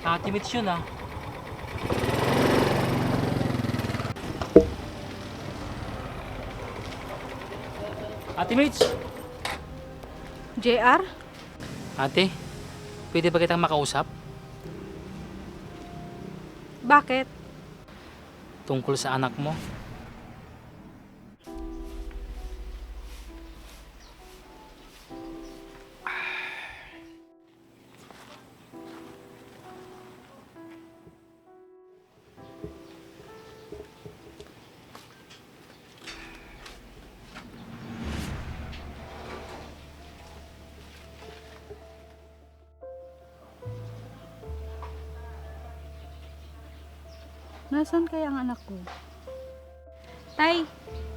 Ate Mitch yun ah. Ate Mitch! JR? Ate, pwede ba kitang makausap? Bakit? Tungkol sa anak mo. Nasaan kaya ang anak ko? Tay,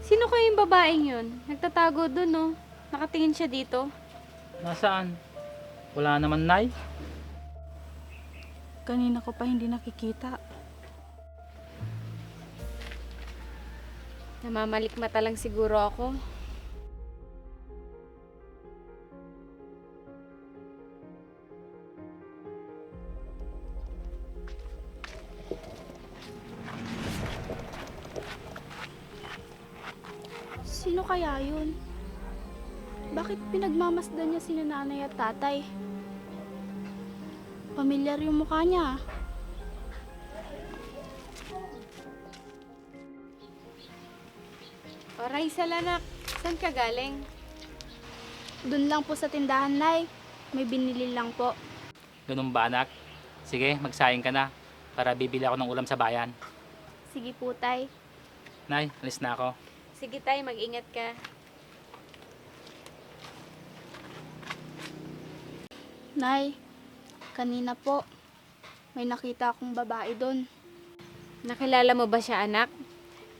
sino kayo yung babaeng yun? Nagtatago dun, no? Nakatingin siya dito. Nasaan? Wala naman, Nay. Kanina ko pa hindi nakikita. Namamalikmata lang siguro ako. Sino kaya yun? Bakit pinagmamasdan niya sina nanay at tatay? Pamilyar yung mukha niya. O, Raisel, anak. Saan ka galing? Doon lang po sa tindahan, Nay. May binili lang po. Ganun ba, anak? Sige, magsayang ka na para bibili ako ng ulam sa bayan. Sige po, Tay. Nay, alis na ako. Sige, Tay, mag-ingat ka. Nay, kanina po, may nakita akong babae doon. Nakilala mo ba siya, anak?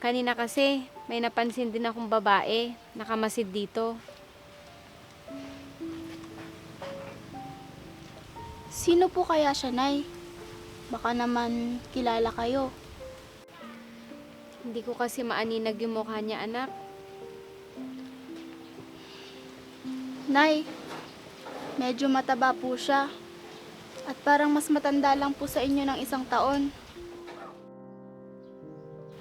Kanina kasi, may napansin din akong babae. Nakamasid dito. Sino po kaya siya, Nay? Baka naman kilala kayo. Hindi ko kasi maaninag yung mukha niya, anak. Nay, medyo mataba po siya. At parang mas matanda lang po sa inyo ng 1 taon.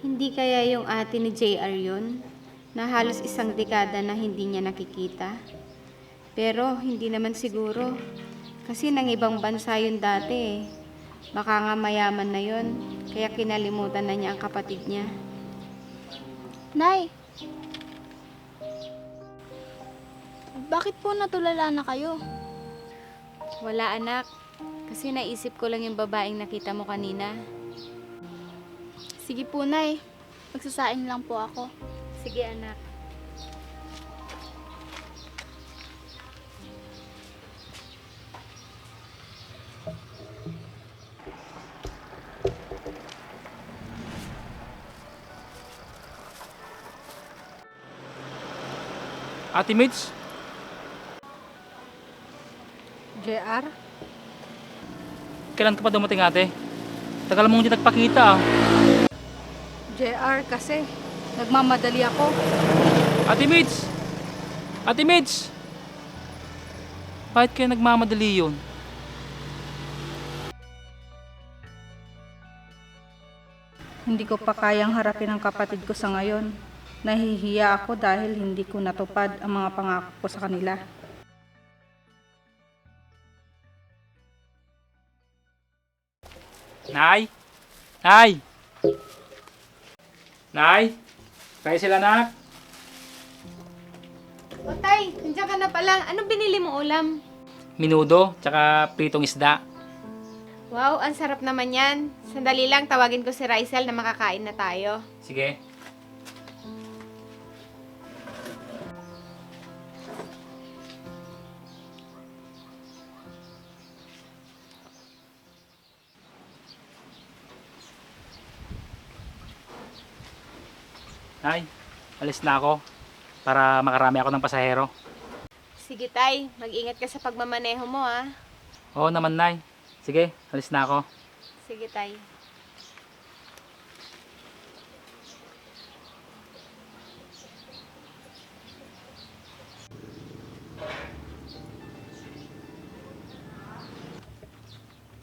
Hindi kaya yung ate ni JR yun? Na halos 1 dekada na hindi niya nakikita? Pero hindi naman siguro. Kasi nang ibang bansa yun dati eh. Baka nga mayaman na yun. Kaya kinalimutan na niya ang kapatid niya. Nay, bakit po natulala na kayo? Wala, anak. Kasi naisip ko lang yung babaeng nakita mo kanina. Sige po, Nay. Magsasaing lang po ako. Sige, anak. Ate Mitch, JR? kailan ka pa dumating, ate? Tagal mong hindi nagpakita ah. JR kasi, nagmamadali ako. Ate Mitch! Ate Mitch! Bakit kaya nagmamadali yun? Hindi ko pa kayang harapin ang kapatid ko sa ngayon. Nahihiya ako dahil hindi ko natupad ang mga pangako ko sa kanila. Nay! Nay! Nay! Kaya sila, anak? O, Tay, nandiyan ka na pala. Anong binili mo ulam? Minudo, tsaka pritong isda. Wow, ang sarap naman yan. Sandali lang, tawagin ko si Raisel na makakain na tayo. Sige. Nay, alis na ako para makarami ako ng pasahero. Sige, Tay. Mag-ingat ka sa pagmamaneho mo, ha? Oo naman, Nay. Sige, alis na ako. Sige, Tay.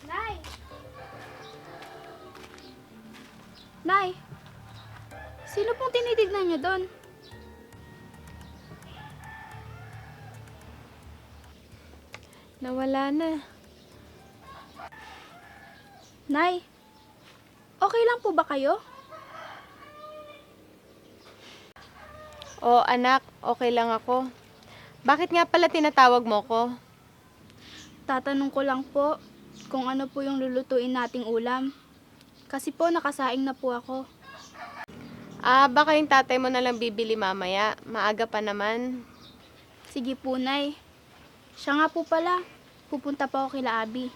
Nay, tinitignan niyo doon? Nawala na. Nay, okay lang po ba kayo? Oo anak, okay lang ako. Bakit nga pala tinatawag mo ko? Tatanong ko lang po kung ano po yung lulutuin nating ulam. Kasi po nakasaing na po ako. Baka yung tatay mo na lang bibili mamaya. Maaga pa naman. Sige po, Nay. Siya nga po pala, pupunta pa ako kila Abby.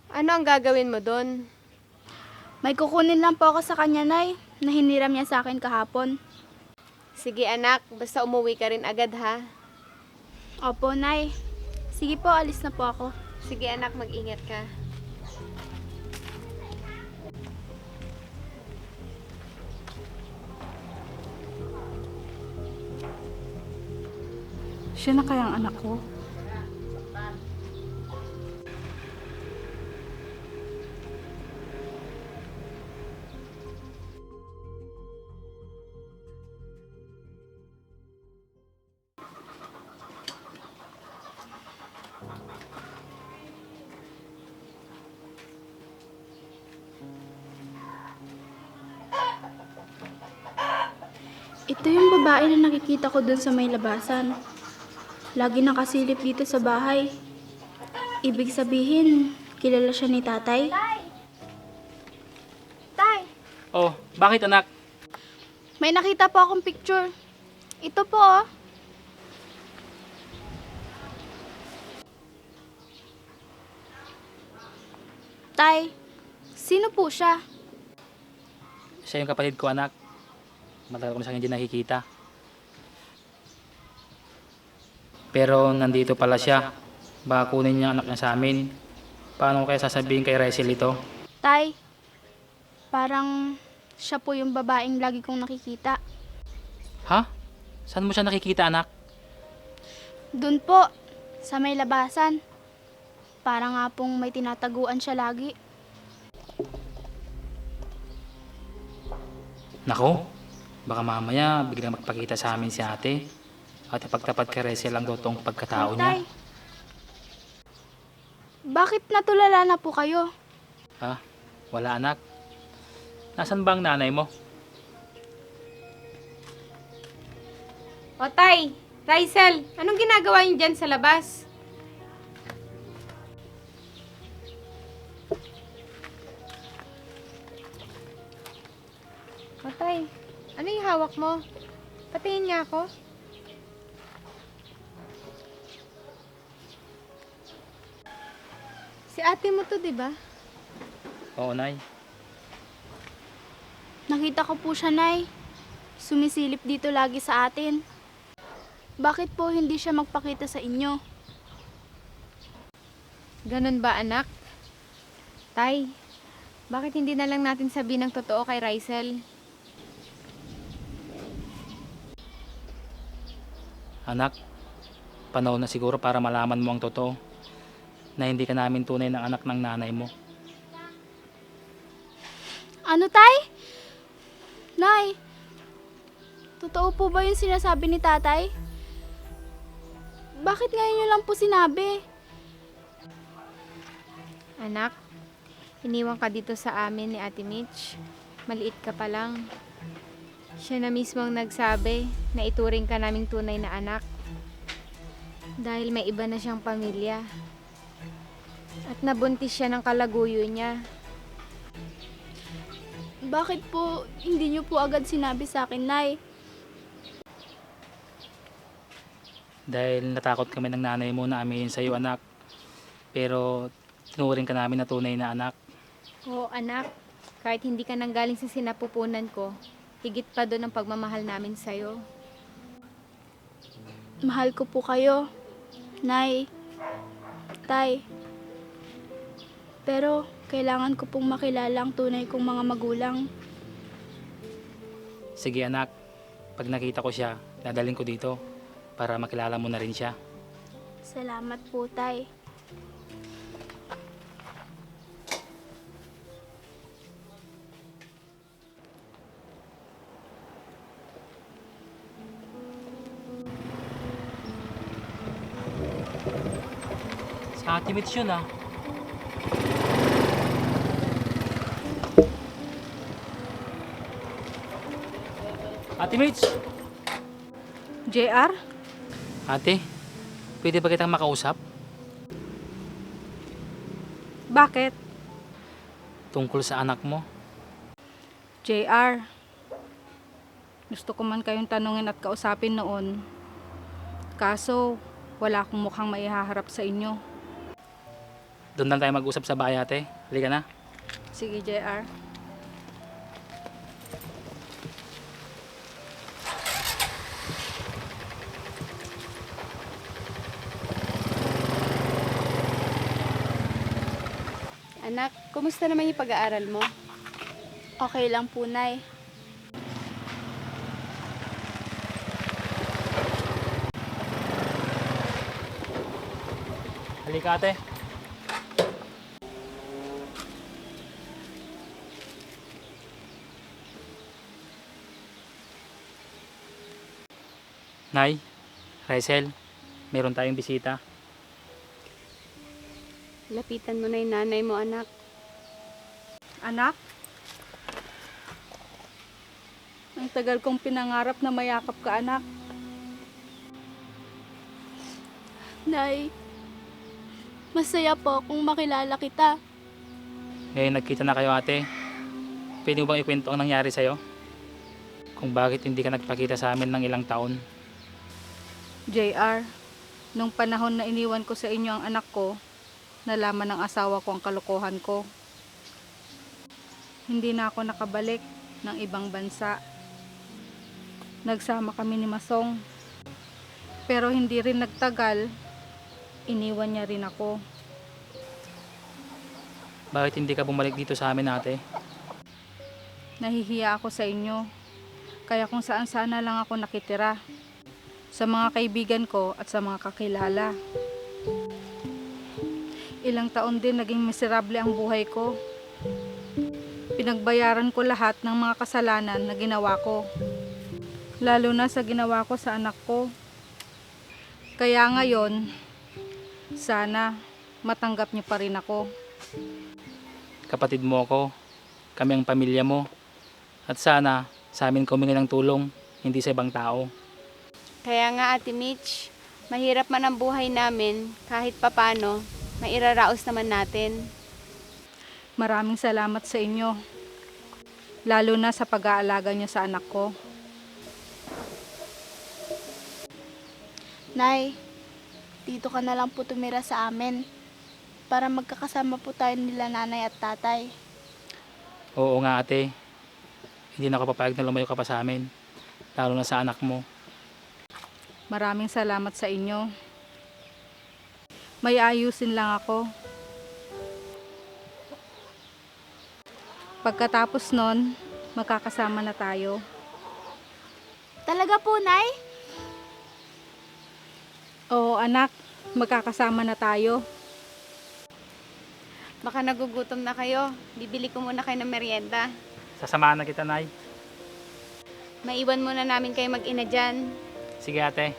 Ano ang gagawin mo doon? May kukunin lang po ako sa kanya, Nay, na hiniram niya sa akin kahapon. Sige anak, basta umuwi ka rin agad ha. Opo, Nay. Sige po, alis na po ako. Sige anak, mag-ingat ka. Siya na kayang anak ko? Ito yung babae na nakikita ko dun sa may labasan. Lagi nakasilip dito sa bahay. Ibig sabihin, kilala siya ni tatay? Tay! Oh, bakit anak? May nakita po akong picture. Ito po, oh. Tay, sino po siya? Siya yung kapatid ko anak. Matagal ko na siya hindi nakikita. Pero nandito pala siya. Baka kunin niya ang anak niya sa amin. Paano ko kaya sasabihin kay Rachel ito? Tay, parang siya po yung babaeng lagi kong nakikita. Ha? Saan mo siya nakikita anak? Doon po, sa may labasan. Para nga pong may tinataguan siya lagi. Nako, baka mamaya biglang magpakita sa amin si ate. At ipagtapat kay Rachel ang totoong pagkatao Tay, niya. bakit natulala na po kayo? Ha? Wala anak. Nasaan ba ang nanay mo? O tay, Rysel, anong ginagawa niyo dyan sa labas? O tay, ano yung hawak mo? Patingin nga ako. Si ate mo to, di ba? Oo, nay. Nakita ko po siya, Nay. Sumisilip dito lagi sa atin. Bakit po hindi siya magpakita sa inyo? Ganun ba, anak? Tay, bakit hindi na lang natin sabihin ng totoo kay Rysel? Anak, panahon na siguro para malaman mo ang totoo. Na hindi ka namin tunay ng anak ng nanay mo. Ano, Tay? Nay, totoo po ba yung sinasabi ni tatay? Bakit ngayon nyo lang po sinabi? Anak, iniwan ka dito sa amin ni Ate Mitch. Maliit ka pa lang. Siya na mismo ang nagsabi na ituring ka naming tunay na anak. Dahil may iba na siyang pamilya. At nabuntis siya ng kalaguyo niya. Bakit po hindi nyo po agad sinabi sa akin, Nay? Dahil natakot kami ng nanay mo na aminin sa iyo, anak. Pero tinuring ka namin na tunay na anak. Oo, anak. Kahit hindi ka nanggaling sa sinapupunan ko, higit pa doon ang pagmamahal namin sa'yo. Mahal ko po kayo, Nay, Tay. Pero kailangan ko pong makilala ang tunay kong mga magulang. Sige anak, pag nakita ko siya, dadaling ko dito para makilala mo na rin siya. Salamat po, Tay. Ate Mitch yun ah. Ate Mitch! JR? Ate, pwede ba kitang makausap? Bakit? Tungkol sa anak mo. JR, gusto ko man kayong tanungin at kausapin noon. Kaso, wala akong mukhang maihaharap sa inyo. Doon lang tayo mag-usap sa bahay ate. Halika na. Sige, JR. Anak, kumusta naman yung pag-aaral mo? Okay lang po, Nay. Halika ate. Nay, Rysel, meron tayong bisita. Lapitan mo na yung nanay mo, anak. Anak? Ang tagal kong pinangarap na mayakap ka, anak. Nay, masaya po kung makilala kita. Ngayon nagkita na kayo ate. Pwede mo bang ikwento ang nangyari sa'yo? Kung bakit hindi ka nagpakita sa amin ng ilang taon? JR, nung panahon na iniwan ko sa inyo ang anak ko, nalaman ng asawa ko ang kalokohan ko. Hindi na ako nakabalik ng ibang bansa. Nagsama kami ni Masong. Pero hindi rin nagtagal, iniwan niya rin ako. Bakit hindi ka bumalik dito sa amin ate? Nahihiya ako sa inyo. Kaya kung saan sana lang ako nakitira. Sa mga kaibigan ko at sa mga kakilala. Ilang taon din naging miserable ang buhay ko. Pinagbayaran ko lahat ng mga kasalanan na ginawa ko. Lalo na sa ginawa ko sa anak ko. Kaya ngayon, sana matanggap niyo pa rin ako. Kapatid mo ako, kami ang pamilya mo. At sana sa amin ka humingi ng tulong, hindi sa ibang tao. Kaya nga, Ate Mitch, mahirap man ang buhay namin, kahit papano, mairaraos naman natin. Maraming salamat sa inyo. Lalo na sa pag-aalaga niyo sa anak ko. Nay, dito ka na lang po tumira sa amin para magkakasama po tayo nila nanay at tatay. Oo nga ate, hindi na ako papayag na lumayo ka pa sa amin, lalo na sa anak mo. Maraming salamat sa inyo. May ayusin lang ako. Pagkatapos nun, magkakasama na tayo. Talaga po, Nay? Oo anak, magkakasama na tayo. Baka nagugutom na kayo, bibili ko muna kayo ng merienda. Sasamahan na kita, Nay. Maiwan muna namin kayo mag-ina dyan. Sige ate.